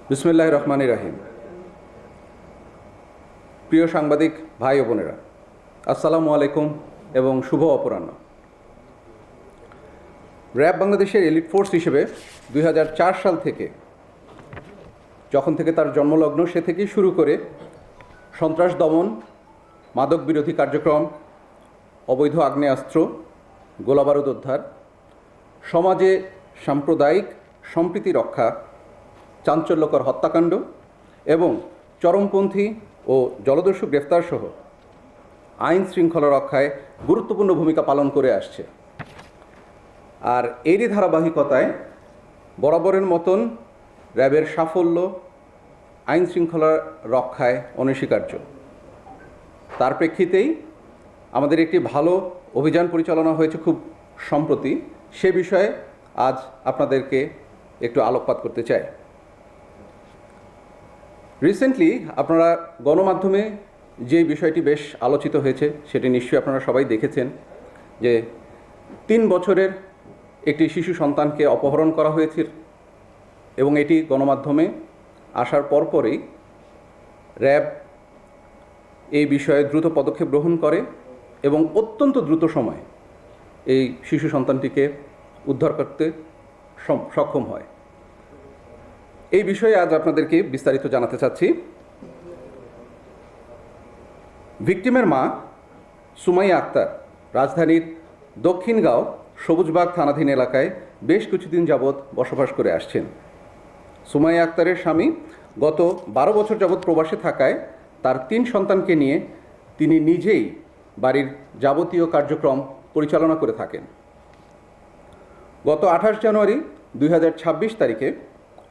বিসমিল্লাহির রহমানির রহিম। প্রিয় সাংবাদিক ভাই ও বোনেরা, আসসালামু আলাইকুম এবং শুভ অপরাহ্ন। র্যাব বাংলাদেশের এলিট ফোর্স হিসেবে 2004 সাল থেকে, যখন থেকে তার জন্মলগ্ন, সে থেকেই শুরু করে সন্ত্রাস দমন, মাদক বিরোধী কার্যক্রম, অবৈধ আগ্নেয়াস্ত্র, গোলাবারুদ উদ্ধার, সমাজে সাম্প্রদায়িক সম্প্রীতি রক্ষা, চাঞ্চল্যকর হত্যাকাণ্ড এবং চরমপন্থী ও জলদস্যু গ্রেফতার সহ আইন শৃঙ্খলা রক্ষায় গুরুত্বপূর্ণ ভূমিকা পালন করে আসছে। আর এরই ধারাবাহিকতায় বরাবরের মতন র্যাবের সাফল্য আইন শৃঙ্খলা রক্ষায় অনস্বীকার্য। তার প্রেক্ষিতেই আমাদের একটি ভালো অভিযান পরিচালনা হয়েছে খুব সম্প্রতি। সে বিষয়ে আজ আপনাদেরকে একটু আলোকপাত করতে চাই। রিসেন্টলি আপনারা গণমাধ্যমে যে বিষয়টি বেশ আলোচিত হয়েছে সেটি নিশ্চয়ই আপনারা সবাই দেখেছেন, যে 3 বছরের একটি শিশু সন্তানকে অপহরণ করা হয়েছে এবং এটি গণমাধ্যমে আসার পরপরই র্যাব এই বিষয়ে দ্রুত পদক্ষেপ গ্রহণ করে এবং অত্যন্ত দ্রুত সময়ে এই শিশু সন্তানটিকে উদ্ধার করতে সক্ষম হয়। এই বিষয়ে আজ আপনাদেরকে বিস্তারিত জানাতে চাচ্ছি। ভিকটিমের মা সুমাইয়া আক্তার রাজধানীর দক্ষিণগাঁও সবুজবাগ থানাধীন এলাকায় বেশ কিছুদিন যাবৎ বসবাস করে আসছেন। সুমাইয়া আক্তারের স্বামী গত 12 বছর যাবৎ প্রবাসে থাকায় তার 3 সন্তানকে নিয়ে তিনি নিজেই বাড়ির যাবতীয় কার্যক্রম পরিচালনা করে থাকেন। গত 28 জানুয়ারি 2026 তারিখে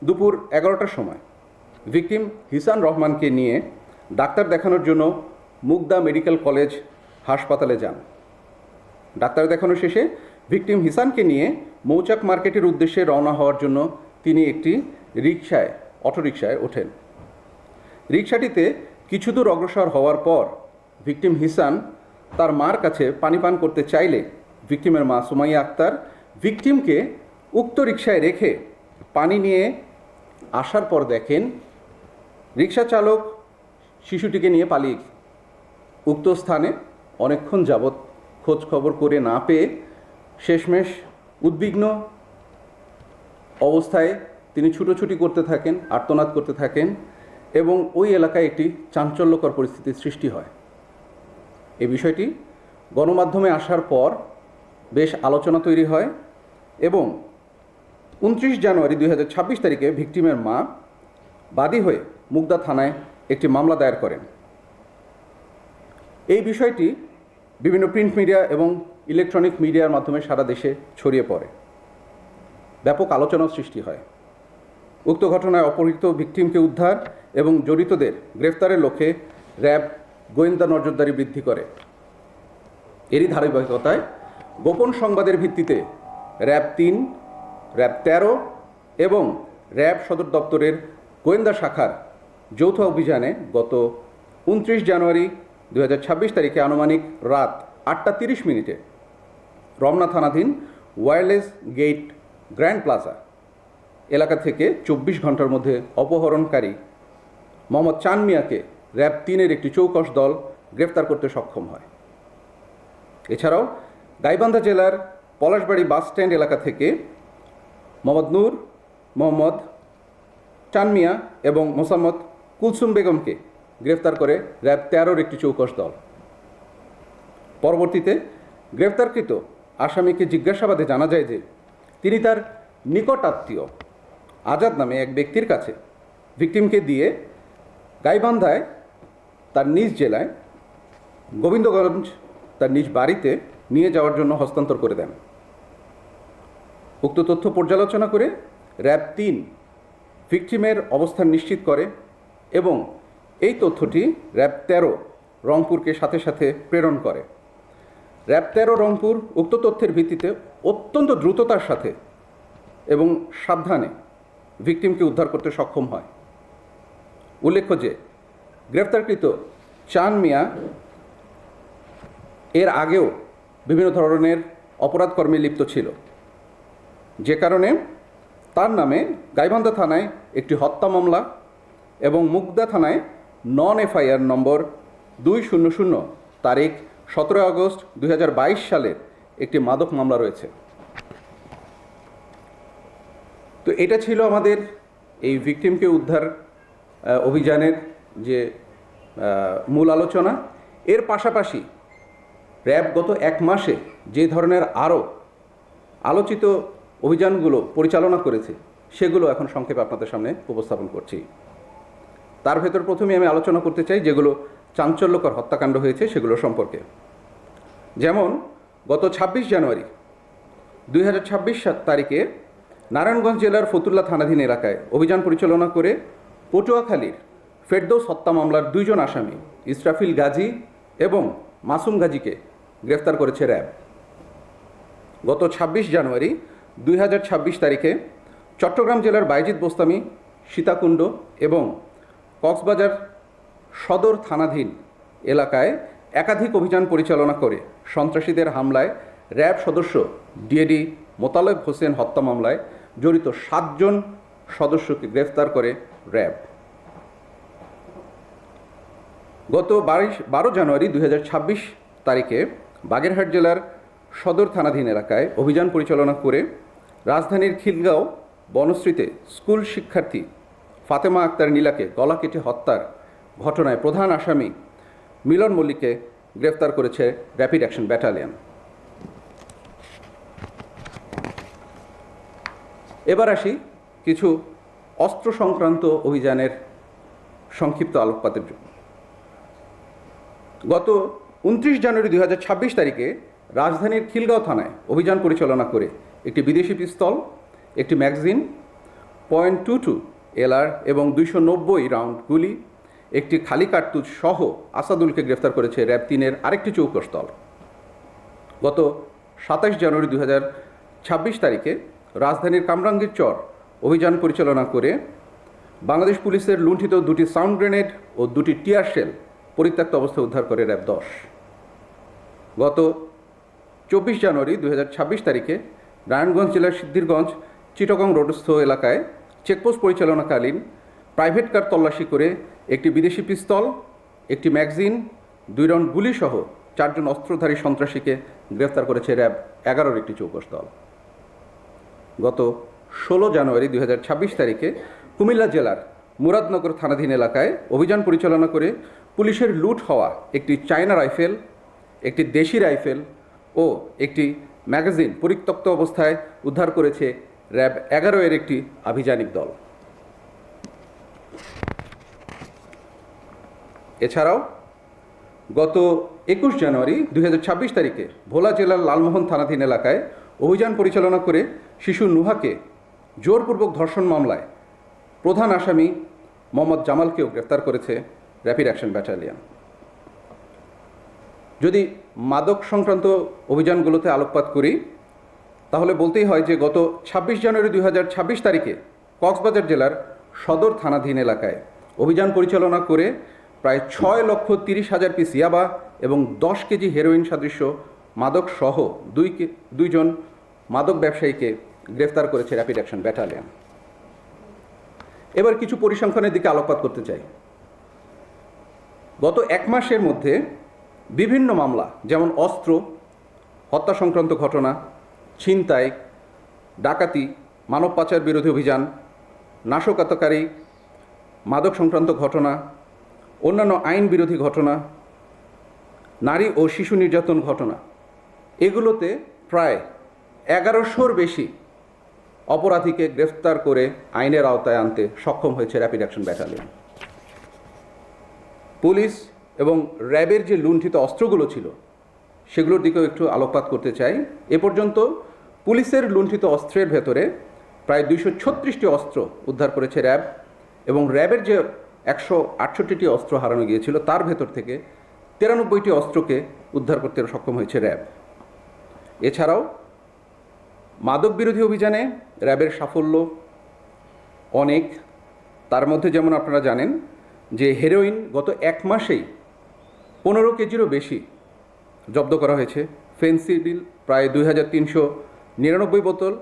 দুপুর 11টার সময় ভিকটিম হিসান রহমানকে নিয়ে ডাক্তার দেখানোর জন্য মুগদা মেডিকেল কলেজ হাসপাতালে যান। ডাক্তার দেখানো শেষে ভিকটিম হিসানকে নিয়ে মৌচাক মার্কেটের উদ্দেশ্যে রওনা হওয়ার জন্য তিনি একটি অটোরিকশায় ওঠেন। রিকশাটিতে কিছু দূর অগ্রসর হওয়ার পর ভিকটিম হিসান তার মার কাছে পানি পান করতে চাইলে ভিকটিমের মা সুমাইয়া আক্তার ভিকটিমকে উক্ত রিকশায় রেখে পানি নিয়ে আসার পর দেখেন রিকশা চালক শিশুটিকে নিয়ে পালিয়ে উক্ত স্থানে অনেকক্ষণ যাবৎ খোঁজ খবর করে না পেয়ে শেষমেশ উদ্বিগ্ন অবস্থায় তিনি ছুটোছুটি করতে থাকেন, আর্তনাদ করতে থাকেন এবং ওই এলাকায় একটি চাঞ্চল্যকর পরিস্থিতির সৃষ্টি হয়। এই বিষয়টি গণমাধ্যমে আসার পর বেশ আলোচনা তৈরি হয় এবং 29 জানুয়ারি 2026 তারিখে ভিকটিমের মা বাদী হয়ে মুগদা থানায় একটি মামলা দায়ের করেন। এই বিষয়টি বিভিন্ন প্রিন্ট মিডিয়া এবং ইলেকট্রনিক মিডিয়ার মাধ্যমে সারা দেশে ছড়িয়ে পড়ে, ব্যাপক আলোচনার সৃষ্টি হয়। উক্ত ঘটনায় অপহৃত ভিকটিমকে উদ্ধার এবং জড়িতদের গ্রেফতারের লক্ষ্যে র্যাব গোয়েন্দা নজরদারি বৃদ্ধি করে। এরই ধারাবাহিকতায় গোপন সংবাদের ভিত্তিতে র্যাব 3, র্যাব 13 এবং র্যাব সদর দপ্তরের গোয়েন্দা শাখার যৌথ অভিযানে গত 29 জানুয়ারি 2026 তারিখে আনুমানিক রাত 8টা 30 মিনিটে রমনা থানাধীন ওয়্যারলেস গেট গ্র্যান্ড প্লাজা এলাকা থেকে 24 ঘন্টার মধ্যে অপহরণকারী মোহাম্মদ চান মিয়াকে র্যাব 3-এর একটি চৌকস দল গ্রেফতার করতে সক্ষম হয়। এছাড়াও গাইবান্ধা জেলার পলাশবাড়ি বাস স্ট্যান্ড এলাকা থেকে মোহাম্মদ নূর, মোহাম্মদ চান মিয়া এবং মোসাম্মদ কুলসুম বেগমকে গ্রেফতার করে র্যাব 13-র একটি চৌকস দল। পরবর্তীতে গ্রেফতারকৃত আসামিকে জিজ্ঞাসাবাদে জানা যায় যে তিনি তার নিকট আত্মীয় আজাদ নামে এক ব্যক্তির কাছে ভিকটিমকে দিয়ে গাইবান্ধায় তার নিজ জেলায় গোবিন্দগঞ্জ তার নিজ বাড়িতে নিয়ে যাওয়ার জন্য হস্তান্তর করে দেন। উক্ত তথ্য পর্যালোচনা করে র্যাব 3 ভিকটিমের অবস্থান নিশ্চিত করে এবং এই তথ্যটি র্যাব 13 রংপুরকে সাথে সাথে প্রেরণ করে। র্যাব 13 রংপুর উক্ত তথ্যের ভিত্তিতে অত্যন্ত দ্রুততার সাথে এবং সাবধানে ভিকটিমকে উদ্ধার করতে সক্ষম হয়। উল্লেখ্য যে গ্রেফতারকৃত চান মিয়া এর আগেও বিভিন্ন ধরনের অপরাধ কর্মে লিপ্ত ছিল, যে কারণে তার নামে গাইবান্ধা থানায় একটি হত্যা মামলা এবং মুগদা থানায় নন এফআইআর নম্বর 200 তারিখ 17 আগস্ট 2022 সালের একটি মাদক মামলা রয়েছে। তো এটা ছিল আমাদের এই ভিকটিমকে উদ্ধার অভিযানের যে মূল আলোচনা। এর পাশাপাশি র্যাব গত 1 মাসে যে ধরনের আরও আলোচিত অভিযানগুলো পরিচালনা করেছে সেগুলো এখন সংক্ষেপে আপনাদের সামনে উপস্থাপন করছি। তার ভেতর প্রথমে আমি আলোচনা করতে চাই যেগুলো চাঞ্চল্যকর হত্যাকাণ্ড হয়েছে সেগুলো সম্পর্কে। যেমন গত 26 জানুয়ারি 2026 তারিখে নারায়ণগঞ্জ জেলার ফতুল্লা থানাধীন এলাকায় অভিযান পরিচালনা করে পটুয়াখালীর ফেরদৌস হত্যা মামলার 2 জন আসামি ইসরাফিল গাজী এবং মাসুম গাজীকে গ্রেফতার করেছে র্যাব। গত 26 জানুয়ারি 2026 তারিখে চট্টগ্রাম জেলার বাইজিদ বোস্তামি, সীতাকুণ্ড এবং কক্সবাজার সদর থানাধীন এলাকায় একাধিক অভিযান পরিচালনা করে সন্ত্রাসীদের হামলায় র্যাব সদস্য ডিএডি মোতালেব হোসেন হত্যা মামলায় জড়িত 7 জন সদস্যকে গ্রেফতার করে র্যাব। গত 12 জানুয়ারি 2026 তারিখে বাগেরহাট জেলার সদর থানাধীন এলাকায় অভিযান পরিচালনা করে রাজধানীর খিলগাঁও বনশ্রীতে স্কুল শিক্ষার্থী ফাতেমা আক্তার নীলাকে গলা কেটে হত্যার ঘটনায় প্রধান আসামি মিলন মল্লিককে গ্রেফতার করেছে র্যাপিড অ্যাকশন ব্যাটালিয়ন। এবার আসি কিছু অস্ত্র সংক্রান্ত অভিযানের সংক্ষিপ্ত আলোকপাতের জন্য। গত 29 জানুয়ারি 2026 তারিখে রাজধানীর খিলগাঁও থানায় অভিযান পরিচালনা করে একটি বিদেশি পিস্তল, একটি ম্যাগাজিন, .22 এলআর এবং 290 রাউন্ড গুলি, একটি খালি কার্তুজ সহ আসাদুলকে গ্রেফতার করেছে র্যাব 3-এর আরেকটি চৌকস দল। গত 27 জানুয়ারি 2026 তারিখে রাজধানীর কামরাঙ্গীর চর অভিযান পরিচালনা করে বাংলাদেশ পুলিশের লুণ্ঠিত 2টি সাউন্ড গ্রেনেড ও 2টি টিয়ার শেল পরিত্যক্ত অবস্থায় উদ্ধার করে র্যাব 10। গত 24 জানুয়ারি 2026 তারিখে নারায়ণগঞ্জ জেলার সিদ্ধিরগঞ্জ চিটাগং রোডস্থ এলাকায় চেকপোস্ট পরিচালনাকালীন প্রাইভেট কার তল্লাশি করে একটি বিদেশি পিস্তল, একটি ম্যাগাজিন, 2 রাউন্ড গুলি সহ 4 জন অস্ত্রধারী সন্ত্রাসীকে গ্রেফতার করেছে র্যাব 11-এর একটি চৌকস দল। গত 16 জানুয়ারি 2026 তারিখে কুমিল্লা জেলার মুরাদনগর থানাধীন এলাকায় অভিযান পরিচালনা করে পুলিশের লুট হওয়া একটি চায়না রাইফেল, একটি দেশি রাইফেল ও একটি ম্যাগাজিন পরিত্যক্ত অবস্থায় উদ্ধার করেছে র্যাব 11-এর একটি আভিযানিক দল। এছাড়াও গত 21 জানুয়ারি 2026 তারিখে ভোলা জেলার লালমোহন থানাধীন এলাকায় অভিযান পরিচালনা করে শিশু নুহাকে জোরপূর্বক ধর্ষণ মামলায় প্রধান আসামি মোহাম্মদ জামালকেও গ্রেফতার করেছে র্যাপিড অ্যাকশন ব্যাটালিয়ন। যদি মাদক সংক্রান্ত অভিযানগুলোতে আলোকপাত করি তাহলে বলতেই হয় যে গত 26 জানুয়ারি 2026 তারিখে কক্সবাজার জেলার সদর থানাধীন এলাকায় অভিযান পরিচালনা করে প্রায় 6,30,000 পিস ইয়াবা এবং 10 কেজি হেরোইন সাদৃশ্য মাদক সহ 2 জন মাদক ব্যবসায়ীকে গ্রেফতার করেছে র্যাপিড অ্যাকশন ব্যাটালিয়ন। এবার কিছু পরিসংখ্যানের দিকে আলোকপাত করতে চাই। গত 1 মাসের মধ্যে বিভিন্ন মামলা যেমন অস্ত্র, হত্যা সংক্রান্ত ঘটনা, ছিনতাই, ডাকাতি, মানব পাচার বিরোধী অভিযান, নাশকতাকারী, মাদক সংক্রান্ত ঘটনা, অন্যান্য আইন বিরোধী ঘটনা, নারী ও শিশু নির্যাতন ঘটনা, এগুলোতে প্রায় 1100-র বেশি অপরাধীকে গ্রেফতার করে আইনের আওতায় আনতে সক্ষম হয়েছে র্যাপিড অ্যাকশন ব্যাটালিয়ন। পুলিশ এবং র্যাবের যে লুণ্ঠিত অস্ত্রগুলো ছিল সেগুলোর দিকেও একটু আলোকপাত করতে চাই। এ পর্যন্ত পুলিশের লুণ্ঠিত অস্ত্রের ভেতরে প্রায় 236টি অস্ত্র উদ্ধার করেছে র্যাব এবং র্যাবের যে 168টি অস্ত্র হারানো গিয়েছিল তার ভেতর থেকে 93টি অস্ত্রকে উদ্ধার করতে সক্ষম হয়েছে র্যাব। এছাড়াও মাদক বিরোধী অভিযানে র্যাবের সাফল্য অনেক। তার মধ্যে যেমন আপনারা জানেন যে হেরোইন গত 1 মাসেই 15 কেজিরও বেশি জব্দ করা হয়েছে, ফেন্সিডিল প্রায় 2399 বোতল,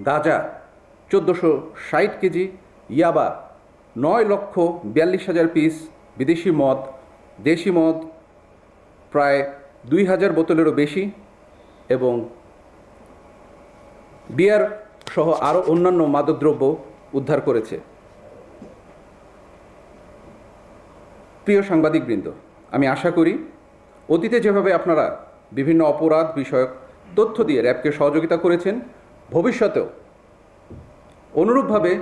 গাঁজা 1460 কেজি, ইয়াবা 9,42,000 পিস, বিদেশি মদ, দেশি মদ প্রায় 2,000 বোতলেরও বেশি এবং বিয়ার সহ আরও অন্যান্য মাদকদ্রব্য উদ্ধার করেছে। প্রিয় সাংবাদিকবৃন্দ, আমি আশা করি অতীতে যেভাবে আপনারা বিভিন্ন অপরাধ বিষয়ক তথ্য দিয়ে র্যাবকে সহযোগিতা করেছেন, ভবিষ্যতেও অনুরূপভাবে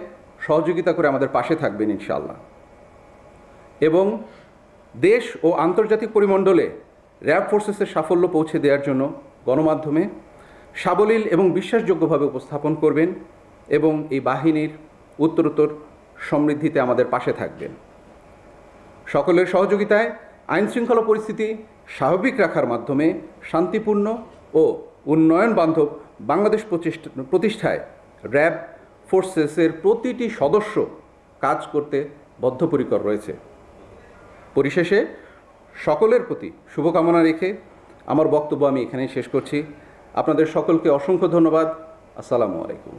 সহযোগিতা করে আমাদের পাশে থাকবেন ইনশাআল্লাহ। এবং দেশ ও আন্তর্জাতিক পরিমণ্ডলে র্যাব ফোর্সেসের সাফল্য পৌঁছে দেওয়ার জন্য গণমাধ্যমে সাবলীল এবং বিশ্বাসযোগ্যভাবে উপস্থাপন করবেন এবং এই বাহিনীর উত্তরোত্তর সমৃদ্ধিতে আমাদের পাশে থাকবেন। সকলের সহযোগিতায় আইনশৃঙ্খলা পরিস্থিতি স্বাভাবিক রাখার মাধ্যমে শান্তিপূর্ণ ও উন্নয়ন বান্ধব বাংলাদেশ প্রতিষ্ঠায় র্যাব ফোর্সেসের প্রতিটি সদস্য কাজ করতে বদ্ধপরিকর রয়েছে। পরিশেষে সকলের প্রতি শুভকামনা রেখে আমার বক্তব্য আমি এখানেই শেষ করছি। আপনাদের সকলকে অসংখ্য ধন্যবাদ। আসসালামু আলাইকুম।